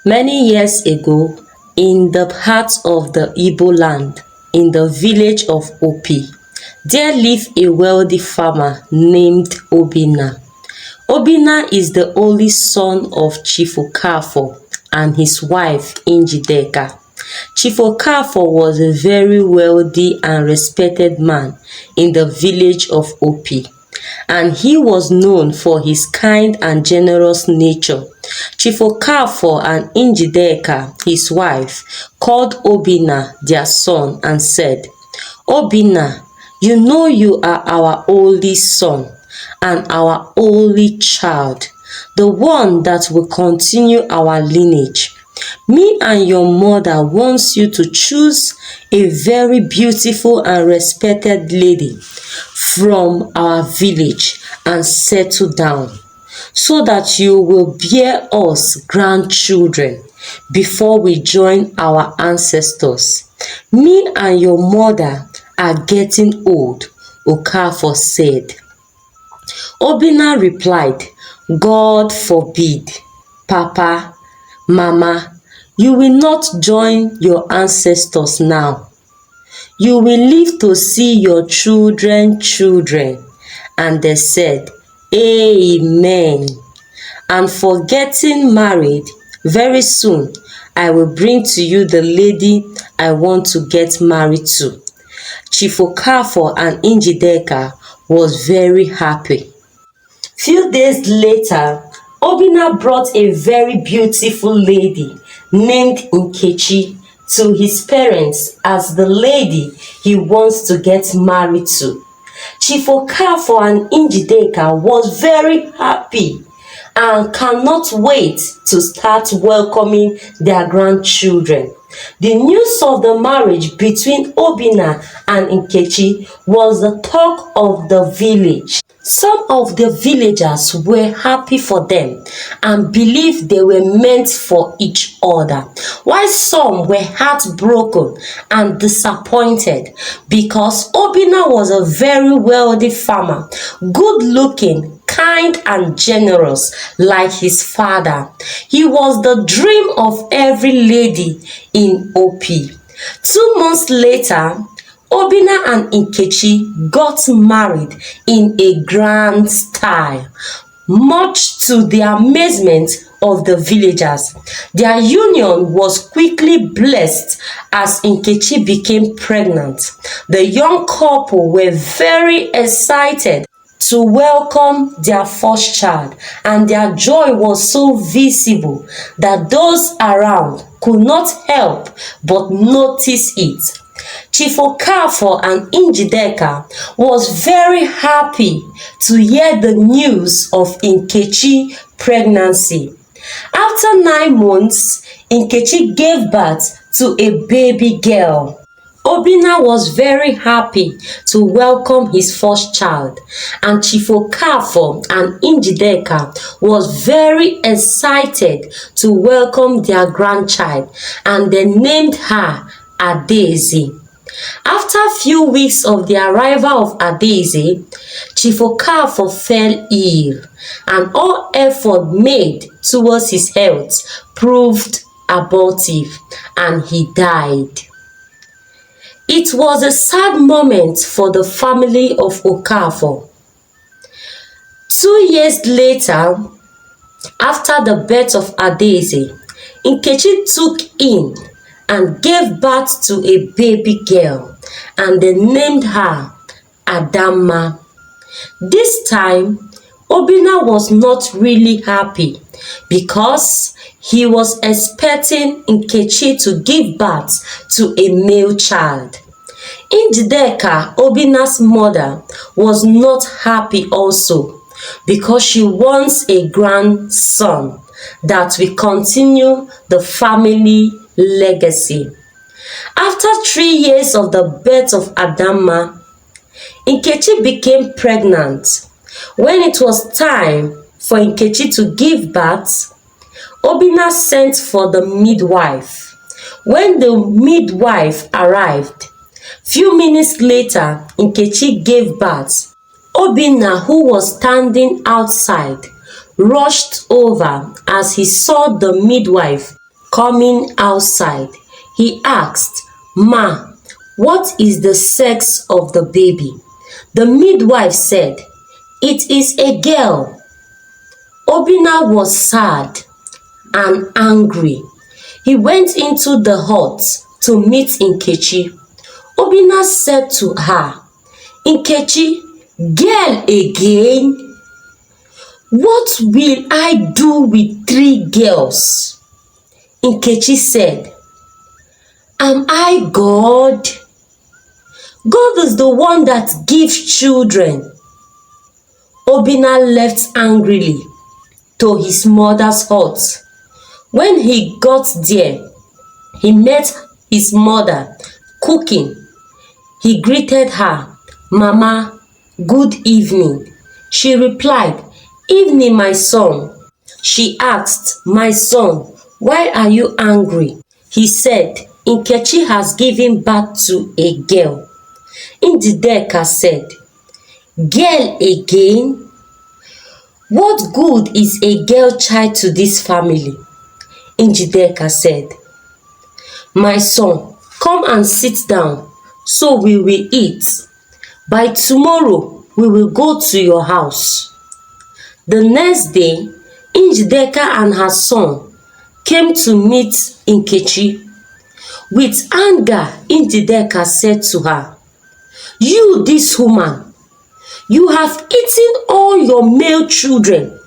Many years ago, in the heart of the Igbo land, in the village of Opi, there lived a wealthy farmer named Obina. Obina is the only son of Chief Okafor and his wife Njideka. Chief Okafor was a very wealthy and respected man in the village of Opi, and he was known for his kind and generous nature. Chief Okafor and Njideka, his wife, called Obina their son and said, "Obina, you know you are our only son and our only child, the one that will continue our lineage. Me and your mother wants you to choose a very beautiful and respected lady from our village and settle down, so that you will bear us grandchildren before we join our ancestors. Me and your mother are getting old," Okafor said. Obina replied, "God forbid, Papa, Mama, you will not join your ancestors now. You will live to see your children. And they said, "Amen." "And for getting married, very soon I will bring to you the lady I want to get married to." Chief Okafor and Njideka was very happy. Few days later, Obina brought a very beautiful lady named Nkechi to his parents as the lady he wants to get married to. Chief Okafor and Njideka was very happy and cannot wait to start welcoming their grandchildren. The news of the marriage between Obina and Nkechi was the talk of the village. Some of the villagers were happy for them and believed they were meant for each other, while some were heartbroken and disappointed because Obina was a very wealthy farmer, good-looking, kind and generous like his father. He was the dream of every lady in Opi. 2 months later, Obina and Nkechi got married in a grand style, much to the amazement of the villagers. Their union was quickly blessed as Nkechi became pregnant. The young couple were very excited to welcome their first child, and their joy was so visible that those around could not help but notice it. Chief Okafor and Njideka was very happy to hear the news of Nkechi's pregnancy. After 9 months, Nkechi gave birth to a baby girl. Obina was very happy to welcome his first child, and Chief Okafor and Njideka was very excited to welcome their grandchild, and they named her Adaeze. After a few weeks of the arrival of Adaeze, Chief Okafor fell ill, and all effort made towards his health proved abortive, and he died. It was a sad moment for the family of Okafor. 2 years later, after the birth of Adaeze, Nkechi took in and gave birth to a baby girl, and they named her Adamma. This time, Obina was not really happy because he was expecting Nkechi to give birth to a male child. Njideka, Obina's mother, was not happy also because she wants a grandson that will continue the family legacy. After 3 years of the birth of Adamma, Nkechi became pregnant. When it was time for Nkechi to give birth, Obina sent for the midwife. When the midwife arrived, few minutes later, Nkechi gave birth. Obina, who was standing outside, rushed over as he saw the midwife Coming outside, he asked, "Ma, what is the sex of the baby?" The midwife said, "It is a girl." Obina was sad and angry. He went into the hut to meet Nkechi. Obina said to her, "Nkechi, girl again? What will I do with 3 girls?" Nkechi said, "Am I God? God is the one that gives children." Obina left angrily to his mother's hut. When he got there, he met his mother cooking. He greeted her, "Mama, good evening." She replied, "Evening, my son." She asked, "My son, why are you angry?" He said, "Nkechi has given birth to a girl." Njideka said, "Girl again? What good is a girl child to this family?" Njideka said, "My son, come and sit down so we will eat. By tomorrow, we will go to your house." The next day, Njideka and her son came to meet Nkechi. With anger, Njideka said to her, "You, this woman, you have eaten all your male children.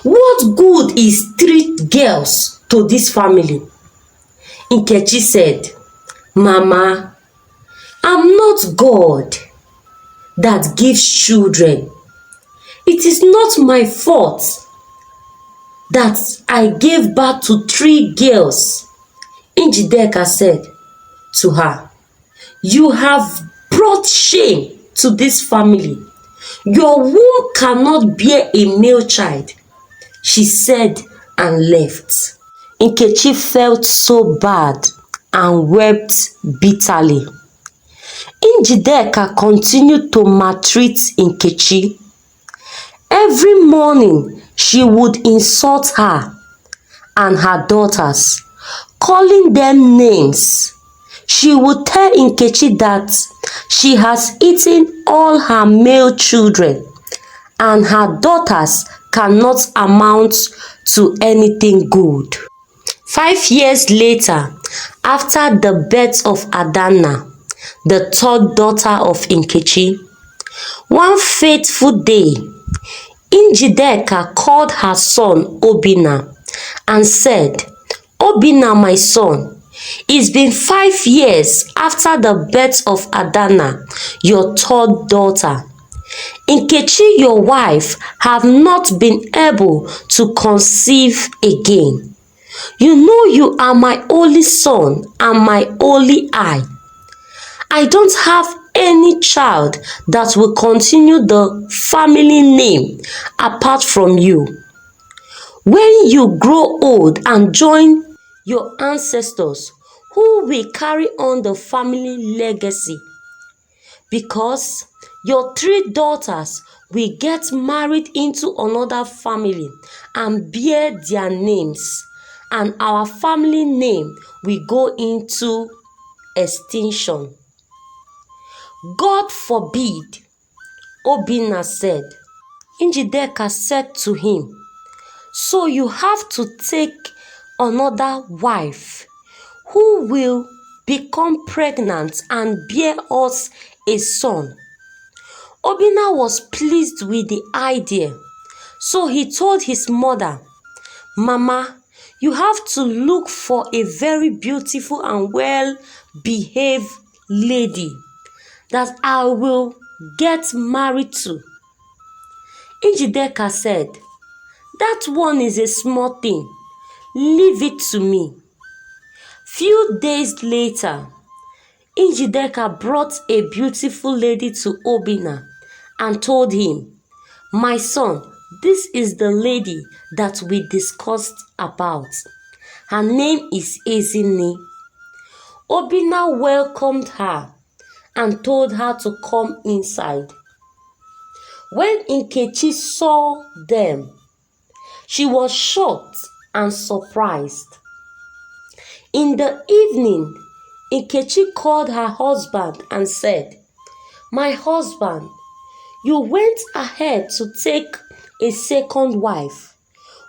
What good is 3 girls to this family?" Nkechi said, "Mama, I'm not God that gives children. It is not my fault that I gave birth to 3 girls." Njideka said to her, "You have brought shame to this family. Your womb cannot bear a male child." She said and left. Nkechi felt so bad and wept bitterly. Njideka continued to maltreat Nkechi. Every morning, she would insult her and her daughters, calling them names. She would tell Nkechi that she has eaten all her male children and her daughters cannot amount to anything good. 5 years later, after the birth of Adanna, the 3rd daughter of Nkechi, one fateful day, Njideka called her son Obina and said, "Obina, my son, it's been 5 years after the birth of Adanna, your 3rd daughter. Nkechi, your wife, have not been able to conceive again. You know you are my only son and my only eye. I don't have any child that will continue the family name apart from you. When you grow old and join your ancestors, who will carry on the family legacy? Because your 3 daughters will get married into another family and bear their names, and our family name will go into extinction." "God forbid," Obina said. Njideka said to him, "So you have to take another wife who will become pregnant and bear us a son." Obina was pleased with the idea, so he told his mother, "Mama, you have to look for a very beautiful and well-behaved lady that I will get married to." Njideka said, "That one is a small thing. Leave it to me." Few days later, Njideka brought a beautiful lady to Obina and told him, "My son, this is the lady that we discussed about. Her name is Ezinne." Obina welcomed her and told her to come inside. When Nkechi saw them, she was shocked and surprised. In the evening, Nkechi called her husband and said, "My husband, you went ahead to take a second wife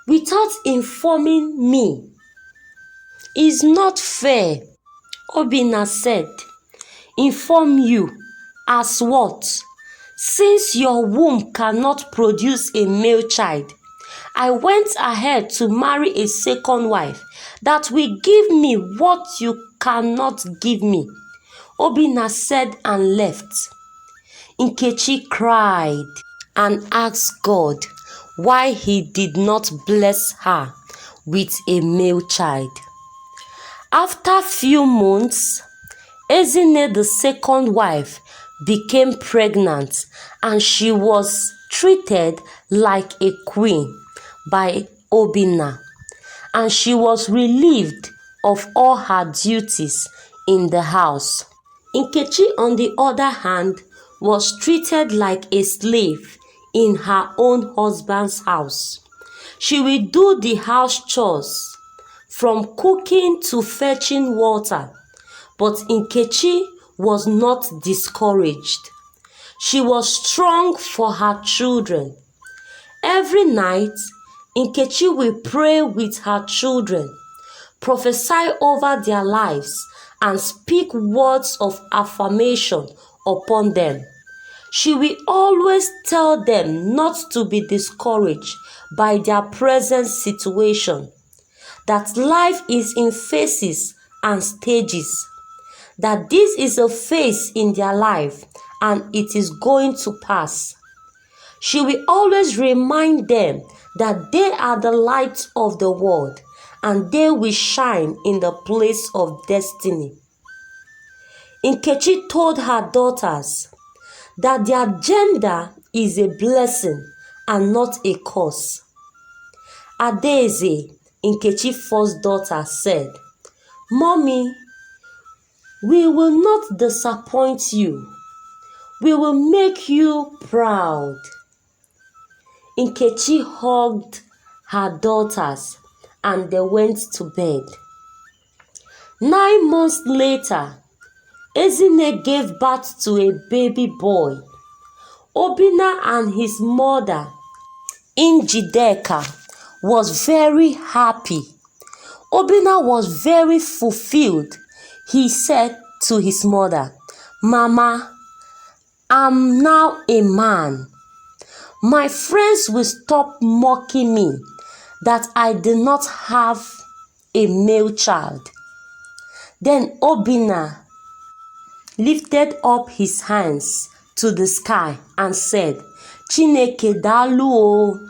without informing me. It's not fair." Obina said, "Inform you? As what? Since your womb cannot produce a male child, I went ahead to marry a second wife that will give me what you cannot give me." Obina said and left. Nkechi cried and asked God why he did not bless her with a male child. After few months, Ezine, the second wife, became pregnant and she was treated like a queen by Obina, and she was relieved of all her duties in the house. Nkechi, on the other hand, was treated like a slave in her own husband's house. She will do the house chores, from cooking to fetching water, but Nkechi was not discouraged. She was strong for her children. Every night, Nkechi will pray with her children, prophesy over their lives, and speak words of affirmation upon them. She will always tell them not to be discouraged by their present situation, that life is in phases and stages, that this is a phase in their life and it is going to pass. She will always remind them that they are the light of the world and they will shine in the place of destiny. Nkechi told her daughters that their gender is a blessing and not a curse. Adaeze, Nkechi's first daughter, said, "Mommy, we will not disappoint you. We will make you proud." Nkechi hugged her daughters and they went to bed. 9 months later, Ezine gave birth to a baby boy. Obina and his mother, Njideka, was very happy. Obina was very fulfilled. He said to his mother, "Mama, I'm now a man. My friends will stop mocking me that I did not have a male child." Then Obina lifted up his hands to the sky and said, "Chineke dalu o.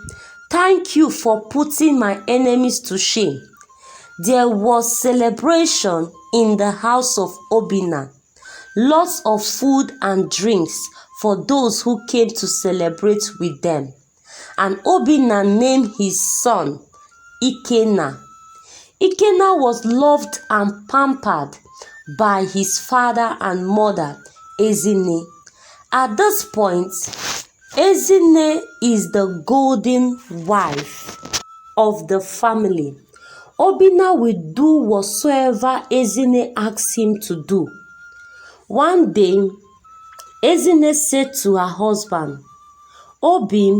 Thank you for putting my enemies to shame." There was celebration in the house of Obina. Lots of food and drinks for those who came to celebrate with them. And Obina named his son Ikenna. Ikenna was loved and pampered by his father and mother, Ezine. At this point, Ezine is the golden wife of the family. Obina will do whatsoever Ezine asks him to do. One day, Ezine said to her husband, "Obim,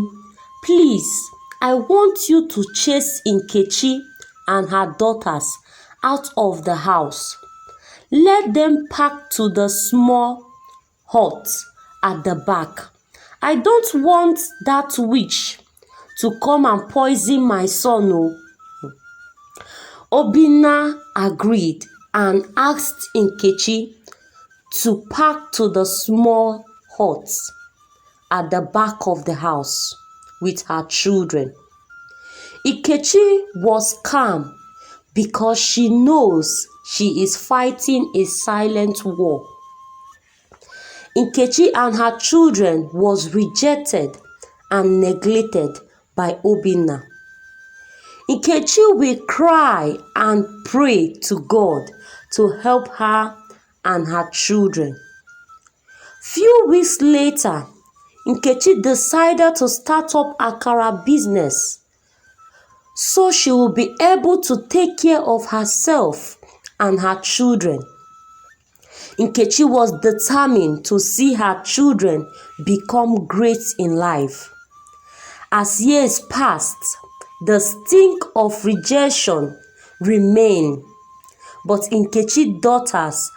please, I want you to chase Nkechi and her daughters out of the house. Let them pack to the small hut at the back. I don't want that witch to come and poison my son." Obina agreed and asked Nkechi to pack to the small hut at the back of the house with her children. Nkechi was calm because she knows she is fighting a silent war. Nkechi and her children was rejected and neglected by Obina. Nkechi will cry and pray to God to help her and her children. Few weeks later, Nkechi decided to start up akara business so she will be able to take care of herself and her children. Nkechi was determined to see her children become great in life. As years passed, the stink of rejection remained, but Nkechi's daughters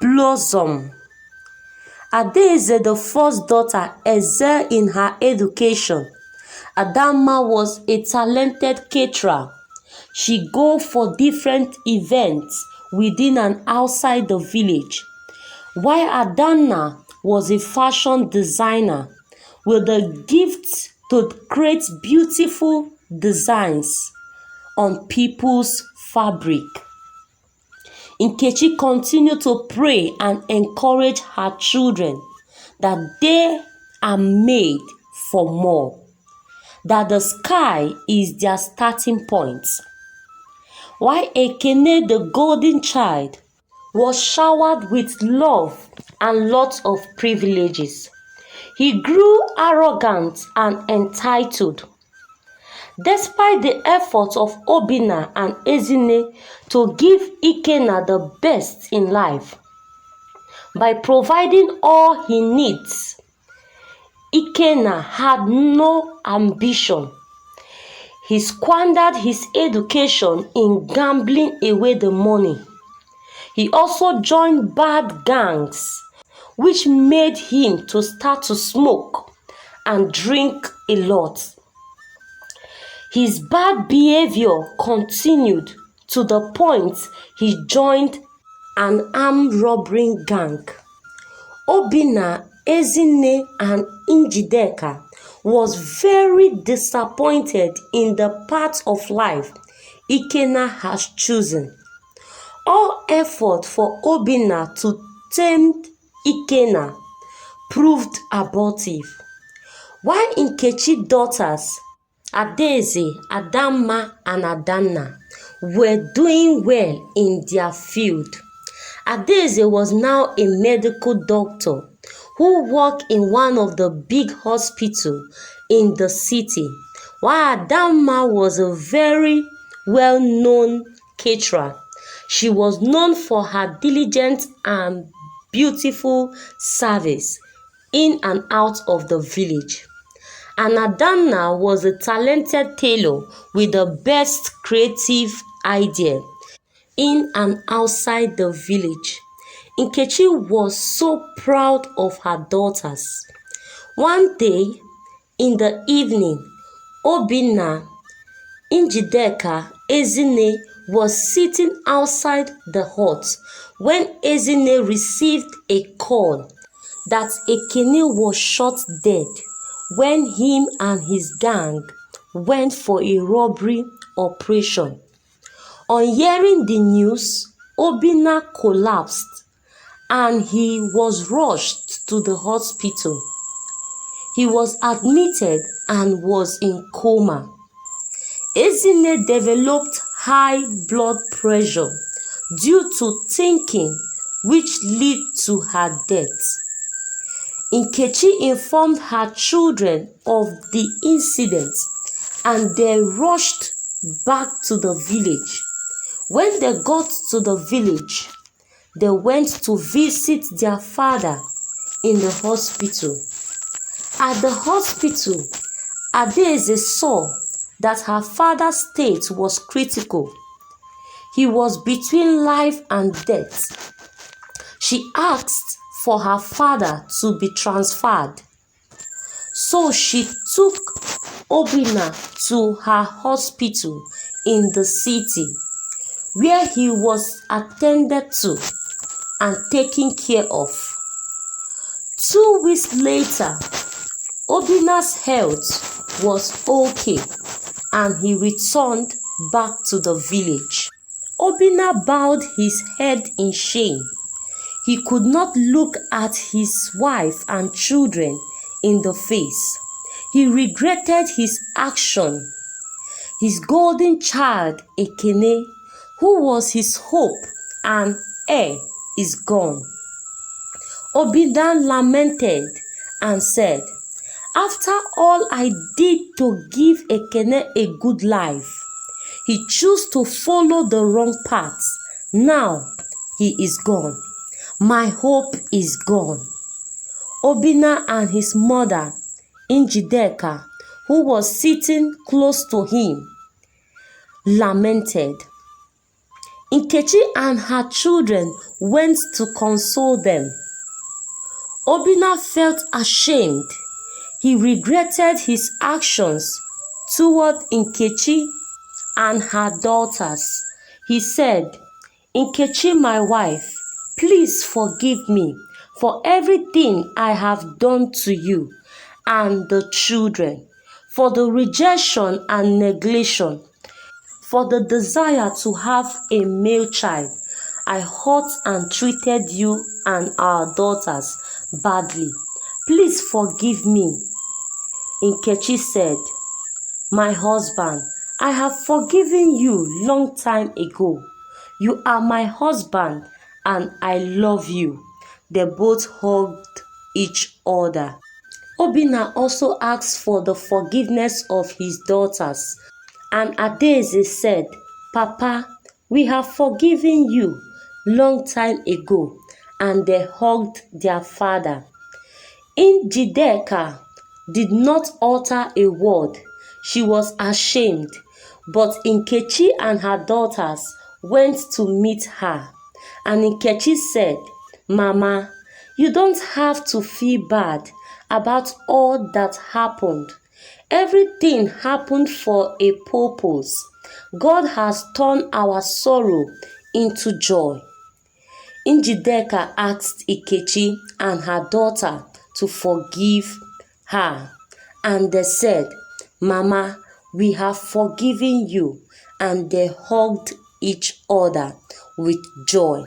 blossomed. Adaeze, the first daughter, excelled in her education. Adamma was a talented caterer. She go for different events within and outside the village, while Adanna was a fashion designer with the gift to create beautiful designs on people's fabric. Nkechi continued to pray and encourage her children that they are made for more, that the sky is their starting point. While Ekene, the golden child, was showered with love and lots of privileges, he grew arrogant and entitled. Despite the efforts of Obina and Ezine to give Ikenna the best in life by providing all he needs, Ikenna had no ambition. He squandered his education in gambling away the money. He also joined bad gangs, which made him to start to smoke and drink a lot. His bad behavior continued to the point he joined an armed robbery gang. Obina, Ezine, and Njideka was very disappointed in the path of life Ikenna has chosen. All effort for Obina to tame Ikenna proved abortive. While Nkechi's daughters, Adaeze, Adamma, and Adanna, were doing well in their field. Adaeze was now a medical doctor who worked in one of the big hospitals in the city, while Adamma was a very well-known caterer. She was known for her diligent and beautiful service in and out of the village. And Adanna was a talented tailor with the best creative idea in and outside the village. Nkechi was so proud of her daughters. One day in the evening, Obina, Njideka, Ezine was sitting outside the hut when Ezine received a call that Ekene was shot dead when him and his gang went for a robbery operation. On hearing the news, Obina collapsed and he was rushed to the hospital. He was admitted and was in coma. Ezine developed high blood pressure due to thinking, which led to her death. Nkechi informed her children of the incident and they rushed back to the village. When they got to the village, they went to visit their father in the hospital. At the hospital, Adaeze saw that her father's state was critical. He was between life and death. She asked for her father to be transferred. So she took Obina to her hospital in the city, where he was attended to and taken care of. 2 weeks later, Obina's health was okay and he returned back to the village. Obina bowed his head in shame. He could not look at his wife and children in the face. He regretted his action. His golden child, Ekene, who was his hope and heir, is gone. Obina lamented and said, "After all I did to give Ekene a good life, He chose to follow the wrong path. Now he is gone. My hope is gone. Obina and his mother, Njideka, who was sitting close to him, lamented. Nkechi and her children went to console them. Obina felt ashamed. He regretted his actions toward Nkechi and her daughters. He said, "Nkechi, my wife, please forgive me for everything I have done to you and the children, for the rejection and neglection, for the desire to have a male child. I hurt and treated you and our daughters badly. Please forgive me." Nkechi said, "My husband, I have forgiven you long time ago. You are my husband and I love you." They both hugged each other. Obina also asked for the forgiveness of his daughters, and Adaeze said, "Papa, we have forgiven you long time ago," and they hugged their father. Njideka did not utter a word. She was ashamed, but Nkechi and her daughters went to meet her. And Nkechi said, "Mama, you don't have to feel bad about all that happened. Everything happened for a purpose. God has turned our sorrow into joy." Njideka asked Nkechi and her daughter to forgive her, and they said, "Mama, we have forgiven you," and they hugged each other with joy.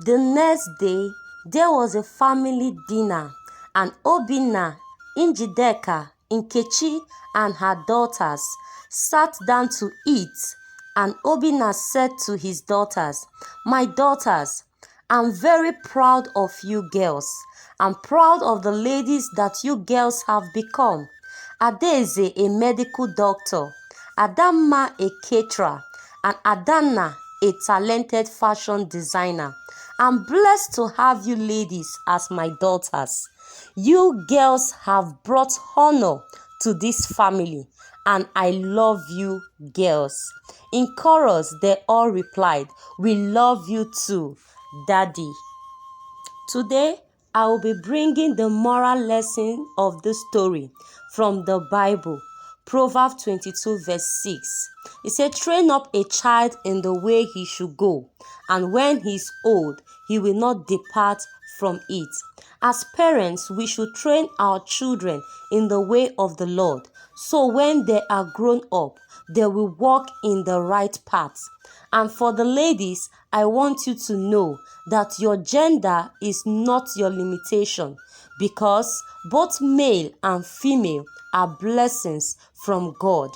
The next day, there was a family dinner, and Obina, Njideka, Nkechi, and her daughters sat down to eat. And Obina said to his daughters, "My daughters, I'm very proud of you girls. I'm proud of the ladies that you girls have become. Adaeze, a medical doctor, Adamma, a caterer, and Adanna, a talented fashion designer. I'm blessed to have you ladies as my daughters. You girls have brought honor to this family, and I love you girls." In chorus, they all replied, "We love you too, Daddy." Today, I will be bringing the moral lesson of this story from the Bible, Proverbs 22 verse 6. It said, "Train up a child in the way he should go, and when he is old, he will not depart from it." As parents, we should train our children in the way of the Lord, so when they are grown up, they will walk in the right path. And for the ladies, I want you to know that your gender is not your limitation, because both male and female are blessings from God.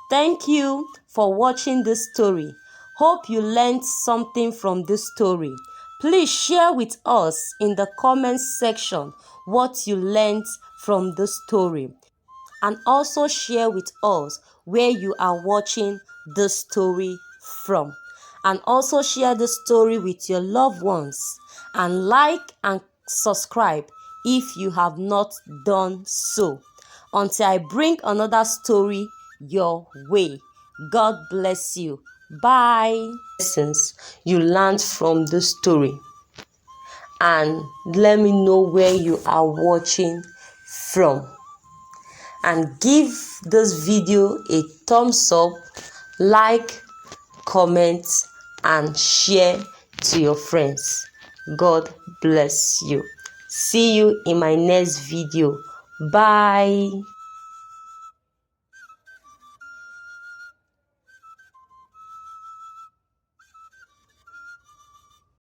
Thank you for watching this story. Hope you learned something from this story. Please share with us in the comment section what you learned from this story. And also share with us where you are watching the story from. And also share the story with your loved ones. And like and subscribe if you have not done so. Until I bring another story your way. God bless you. Bye. Lessons you learned from the story. And let me know where you are watching from. And give this video a thumbs up, like, comment, and share to your friends. God bless you. See you in my next video. Bye.